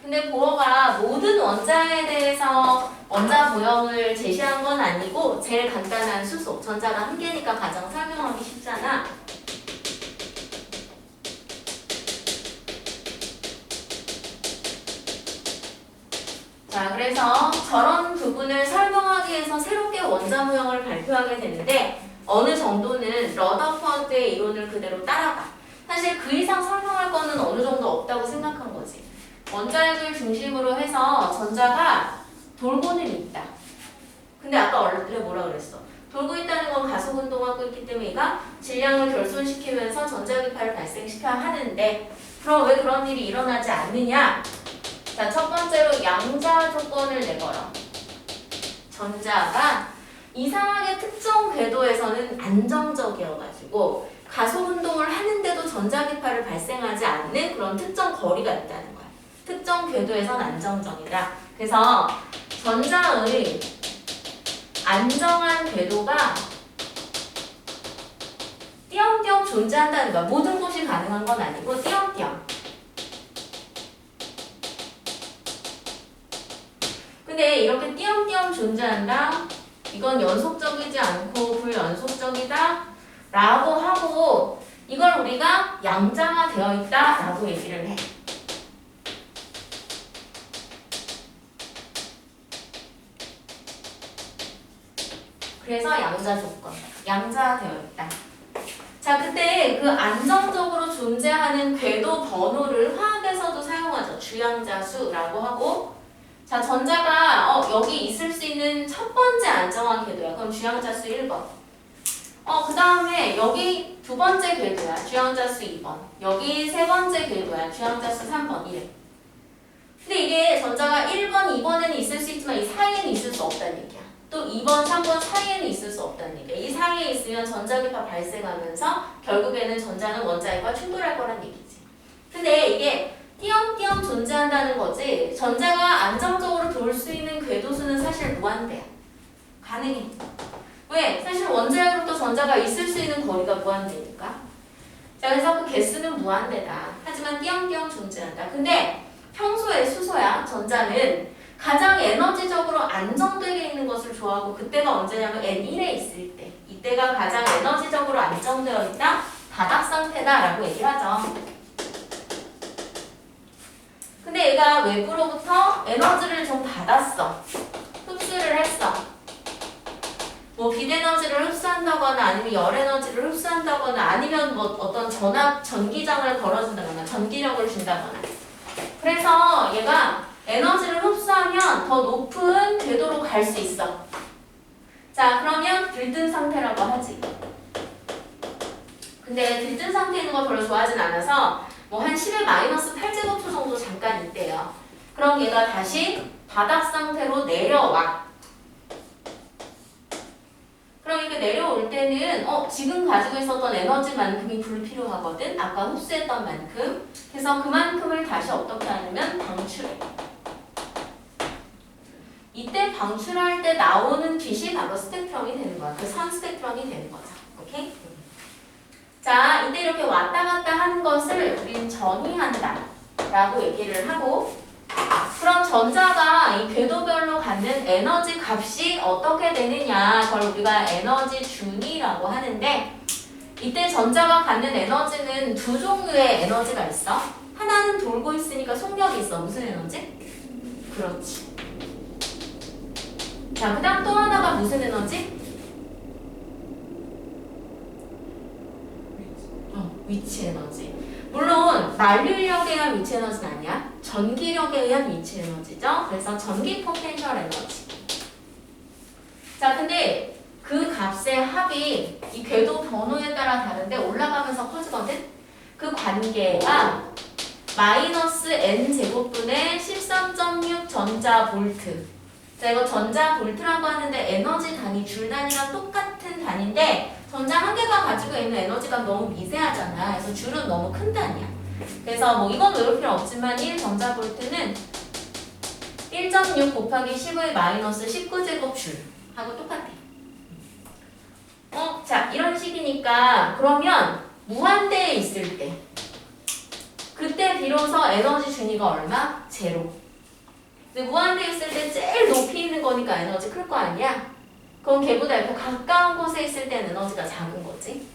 근데 보어가 모든 원자에 대해서 원자 모형을 제시한 건 아니고 제일 간단한 수소, 전자가 한 개니까 가장 설명하기 쉽잖아. 자, 그래서 저런 부분을 설명하기 위해서 새롭게 원자 모형을 발표하게 되는데 어느 정도는 러더퍼드의 이론을 그대로 따라가. 사실 그 이상 설명할 거는 어느 정도 없다고 생각한 거지. 원자핵을 중심으로 해서 전자가 돌고는 있다. 근데 아까 원래 뭐라 그랬어? 돌고 있다는 건 가속 운동하고 있기 때문에 얘가 질량을 결손시키면서 전자기파를 발생시켜야 하는데 그럼 왜 그런 일이 일어나지 않느냐? 자, 첫 번째로 양자 조건을 내걸어. 전자가 이상하게 특정 궤도에서는 안정적이어가지고 가속 운동을 하는데도 전자기파를 발생하지 않는 그런 특정 거리가 있다는 거야. 특정 궤도에선 안정적이다. 그래서 전자의 안정한 궤도가 띄엄띄엄 존재한다는 거야. 모든 곳이 가능한 건 아니고 띄엄띄엄. 근데 이렇게 띄엄띄엄 존재한다. 이건 연속적이지 않고 불연속적이다 라고 하고 이걸 우리가 양자화되어 있다 라고 얘기를 해. 그래서 양자 조건, 양자되어 있다. 자, 그때 그 안정적으로 존재하는 궤도 번호를 화학에서도 사용하죠. 주양자수라고 하고 자, 전자가 여기 있을 수 있는 첫 번째 안정한 궤도야. 그럼 주양자수 1번. 그 다음에 여기 두 번째 궤도야. 주양자수 2번. 여기 세 번째 궤도야. 주양자수 3번. 이래. 근데 이게 전자가 1번, 2번에는 있을 수 있지만 이 사이에는 있을 수 없다는 얘기야. 또 2번, 3번 사이에는 있을 수 없다는 얘기야. 이 사이에 있으면 전자기파 발생하면서 결국에는 전자는 원자핵과 충돌할 거란 얘기지. 근데 이게 띄엄띄엄 존재한다는 거지 전자가 안정적으로 돌 수 있는 궤도수는 사실 무한대야. 가능해. 왜? 사실 원자핵으로부터 전자가 있을 수 있는 거리가 무한대니까. 자, 그래서 그 개수는 무한대다. 하지만 띄엄띄엄 존재한다. 근데 평소에 수소야 전자는 가장 에너지적으로 안정되게 있는 것을 좋아하고 그때가 언제냐면 N1에 있을 때 이때가 가장 에너지적으로 안정되어 있다. 바닥 상태다 라고 얘기를 하죠. 근데 얘가 외부로부터 에너지를 좀 받았어. 흡수를 했어. 뭐 빛에너지를 흡수한다거나 아니면 열에너지를 흡수한다거나 아니면 뭐 어떤 전기장을 걸어준다거나 전기력을 준다거나 그래서 얘가 에너지를 흡수하면 더 높은 궤도로 갈 수 있어. 자, 그러면 들뜬 상태라고 하지. 근데 들뜬 상태에 있는 거 별로 좋아하진 않아서 뭐 한 10의 마이너스 8제곱초 정도 잠깐 있대요. 그럼 얘가 다시 바닥 상태로 내려와. 그럼 이렇게 내려올 때는 지금 가지고 있었던 에너지만큼이 불필요하거든. 아까 흡수했던 만큼. 그래서 그만큼을 다시 어떻게 하냐면 방출해. 이때 방출할 때 나오는 빛이 바로 스펙트럼이 되는 거야. 그 선 스펙트럼이 되는 거죠. 오케이? 자, 이때 이렇게 왔다 갔다 하는 것을 우리는 전이한다 라고 얘기를 하고 그럼 전자가 이 궤도별로 갖는 에너지 값이 어떻게 되느냐 그걸 우리가 에너지 준위라고 하는데 이때 전자가 갖는 에너지는 두 종류의 에너지가 있어. 하나는 돌고 있으니까 속력이 있어. 무슨 에너지? 그렇지. 자, 그 다음 또 하나가 무슨 에너지? 위치 에너지. 물론 만류력에 의한 위치 에너지는 아니야. 전기력에 의한 위치 에너지죠. 그래서 전기 포텐셜 에너지. 자, 근데 그 값의 합이 이 궤도 번호에 따라 다른데 올라가면서 커지거든. 그 관계가 마이너스 n 제곱분의 13.6 전자 볼트. 자, 이거 전자 볼트라고 하는데 에너지 단위 줄 단위랑 똑같은 단위인데 전자 한 개가 가지고 있는 에너지가 너무 미세하잖아. 그래서 줄은 너무 큰 단위야. 그래서 뭐 이건 외울 필요 없지만 1 전자 볼트는 1.6 곱하기 10의 마이너스 19제곱 줄 하고 똑같아. 자, 이런 식이니까 그러면 무한대에 있을 때 그때 비로소 에너지 준위가 얼마? 제로. 근데 무한대 있을 때 제일 높이 있는 거니까 에너지 클 거 아니야? 그럼 걔보다 이렇게 가까운 곳에 있을 땐 에너지가 작은 거지.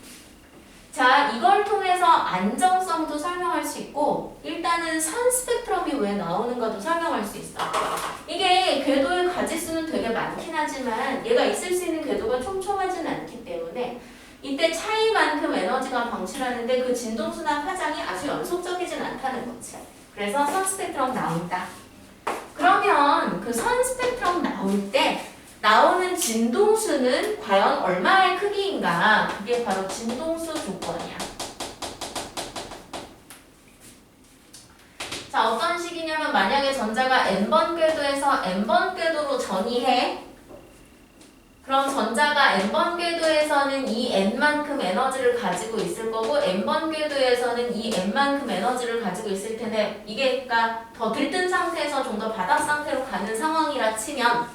자, 이걸 통해서 안정성도 설명할 수 있고 일단은 선 스펙트럼이 왜 나오는가도 설명할 수 있어. 이게 궤도의 가지수는 되게 많긴 하지만 얘가 있을 수 있는 궤도가 촘촘하진 않기 때문에 이때 차이만큼 에너지가 방출하는데 그 진동수나 파장이 아주 연속적이진 않다는 거지. 그래서 선 스펙트럼 나온다. 그러면 그 선 스펙트럼 나올 때 나오는 진동수는 과연 얼마의 크기인가? 그게 바로 진동수 조건이야. 자, 어떤 식이냐면 만약에 전자가 n번 궤도에서 n번 궤도로 전이해. 그럼 전자가 n번 궤도에서는 이 n만큼 에너지를 가지고 있을 거고 n번 궤도에서는 이 n만큼 에너지를 가지고 있을 텐데 이게 그러니까 더 들뜬 상태에서 좀 더 바닥 상태로 가는 상황이라 치면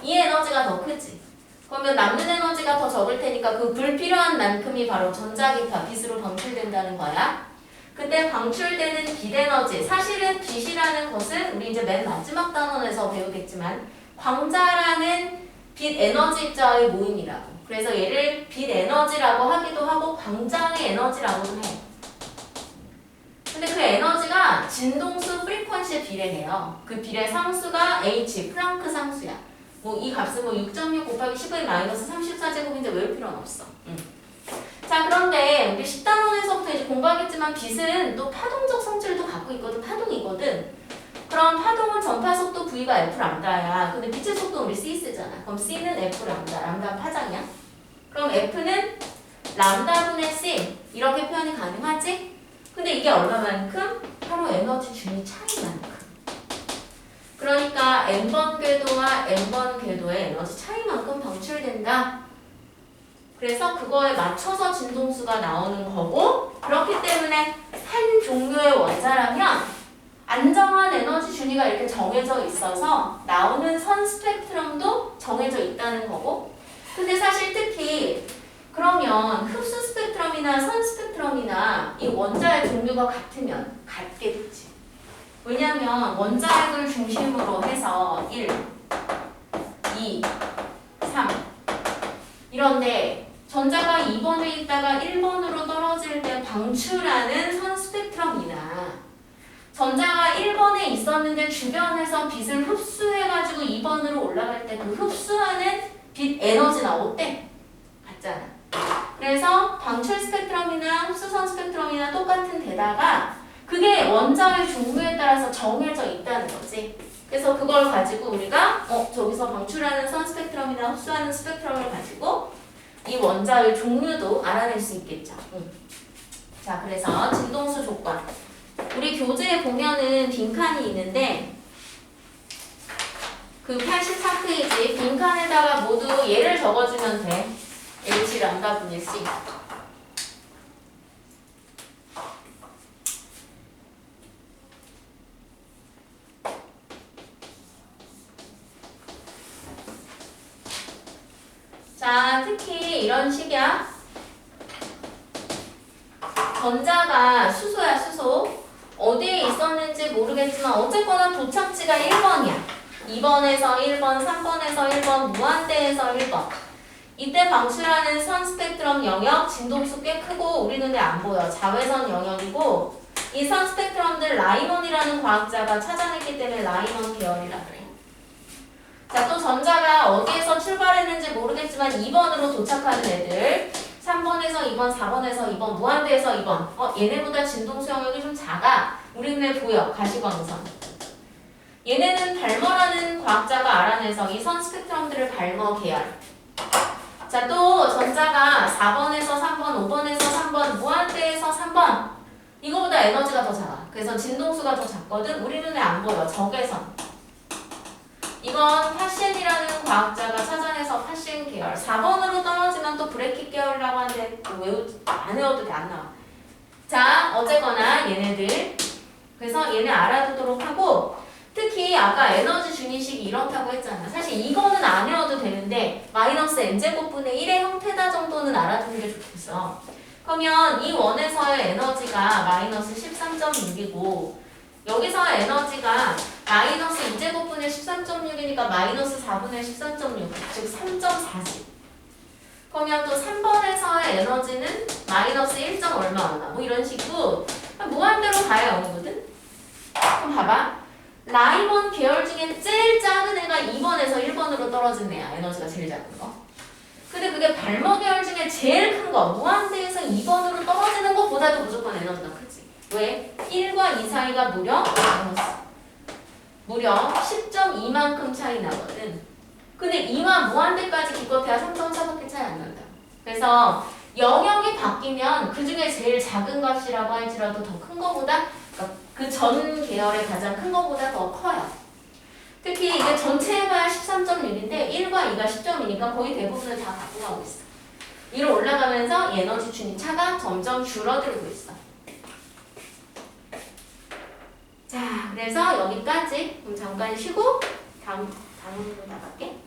이 에너지가 더 크지. 그러면 남는 에너지가 더 적을 테니까 그 불필요한 만큼이 바로 전자기파, 빛으로 방출된다는 거야. 그때 방출되는 빛 에너지, 사실은 빛이라는 것은 우리 이제 맨 마지막 단원에서 배우겠지만 광자라는 빛 에너지 입자의 모임이라고. 그래서 얘를 빛 에너지라고 하기도 하고 광자의 에너지라고도 해. 근데 그 에너지가 진동수 프리퀀시에 비례해요. 그 비례 상수가 H, 플랑크 상수야. 뭐 이 값은 뭐 6.6 곱하기 10의 마이너스 34제곱인데 외울 필요는 없어. 자, 그런데 우리 10단원에서부터 이제 공부하겠지만 빛은 또 파동적 성질도 갖고 있거든. 파동이거든. 그럼 파동은 전파 속도 V가 F 람다야. 근데 빛의 속도 우리 C 쓰잖아. 그럼 C는 F 람다. 람다 파장이야. 그럼 F는 람다분의 C. 이렇게 표현이 가능하지? 근데 이게 얼마만큼? 바로 에너지 준위 차이만큼. 그러니까 n번 궤도와 n번 궤도의 에너지 차이만큼 방출된다. 그래서 그거에 맞춰서 진동수가 나오는 거고 그렇기 때문에 한 종류의 원자라면 안정한 에너지 준위가 이렇게 정해져 있어서 나오는 선 스펙트럼도 정해져 있다는 거고 근데 사실 특히 그러면 흡수 스펙트럼이나 선 스펙트럼이나 이 원자의 종류가 같으면 같겠지. 왜냐면 원자핵을 중심으로 해서 1, 2, 3 이런데 전자가 2번에 있다가 1번으로 떨어질 때 방출하는 선 스펙트럼이나 전자가 1번에 있었는데 주변에서 빛을 흡수해가지고 2번으로 올라갈 때 그 흡수하는 빛 에너지나 어때? 같잖아. 그래서 방출 스펙트럼이나 흡수선 스펙트럼이나 똑같은 데다가 그게 원자의 종류에 따라서 정해져 있다는 거지. 그래서 그걸 가지고 우리가 저기서 방출하는 선 스펙트럼이나 흡수하는 스펙트럼을 가지고 이 원자의 종류도 알아낼 수 있겠죠. 자, 그래서 진동수 조건. 우리 교재에 보면은 빈칸이 있는데 그 83페이지 빈칸에다가 모두 얘를 적어주면 돼. H 람다 분의 C. 자, 특히 이런 식이야. 전자가 수소야, 수소. 어디에 있었는지 모르겠지만 어쨌거나 도착지가 1번이야. 2번에서 1번, 3번에서 1번, 무한대에서 1번. 이때 방출하는 선 스펙트럼 영역, 진동수 꽤 크고 우리 눈에 안 보여. 자외선 영역이고 이 선 스펙트럼들 라이먼이라는 과학자가 찾아냈기 때문에 라이먼 계열이라 그래. 자, 또 전자가 어디에서 출발했는지 모르겠지만 2번으로 도착하는 애들 3번에서 2번, 4번에서 2번, 무한대에서 2번 얘네보다 진동수 영역이 좀 작아. 우리 눈에 보여. 가시광선. 얘네는 발머라는 과학자가 알아내서 이 선 스펙트럼들을 발머 계열. 자, 또 전자가 4번에서 3번, 5번에서 3번, 무한대에서 3번 이거보다 에너지가 더 작아. 그래서 진동수가 더 작거든. 우리 눈에 안 보여. 적외선. 이건 파시엔이라는 과학자가 찾아내서 파시엔 계열. 4번으로 떨어지면 또 브래킷 계열이라고 하는데 안 외워도 돼. 안 나와. 자, 어쨌거나 얘네들. 그래서 얘네 알아두도록 하고 특히 아까 에너지 준위식이 이렇다고 했잖아. 사실 이거는 안 외워도 되는데 마이너스 n제곱분의 1의 형태다 정도는 알아두는 게 좋겠어. 그러면 이 원에서의 에너지가 마이너스 13.1 13.6이고 여기서 에너지가 마이너스 2제곱분의 13.6이니까 마이너스 4분의 13.6, 즉 3.40. 그러면 또 3번에서의 에너지는 마이너스 1. 얼마 얼마 뭐 이런 식으로 무한대로 가야 0이거든? 그럼 봐봐. 라이몬 계열 중에 제일 작은 애가 2번에서 1번으로 떨어진 애야. 에너지가 제일 작은 거. 근데 그게 발모 계열 중에 제일 큰 거, 무한대에서 2번으로 떨어지는 것보다도 무조건 에너지가 크지. 왜? 1과 2 사이가 무려 10.2만큼 차이 나거든. 근데 2와 무한대까지 기껏해야 3.4밖에 차이 안 난다. 그래서 영역이 바뀌면 그 중에 제일 작은 값이라고 할지라도 더 큰 거보다, 그 전 계열의 가장 큰 거보다 더 커요. 특히 이게 전체 해봐야 13.6인데 1과 2가 10점이니까 거의 대부분을 다 갖고 가고 있어. 위로 올라가면서 에너지 주입 차가 점점 줄어들고 있어. 자, 그래서 여기까지. 그럼 잠깐 쉬고 다음으로 나갈게.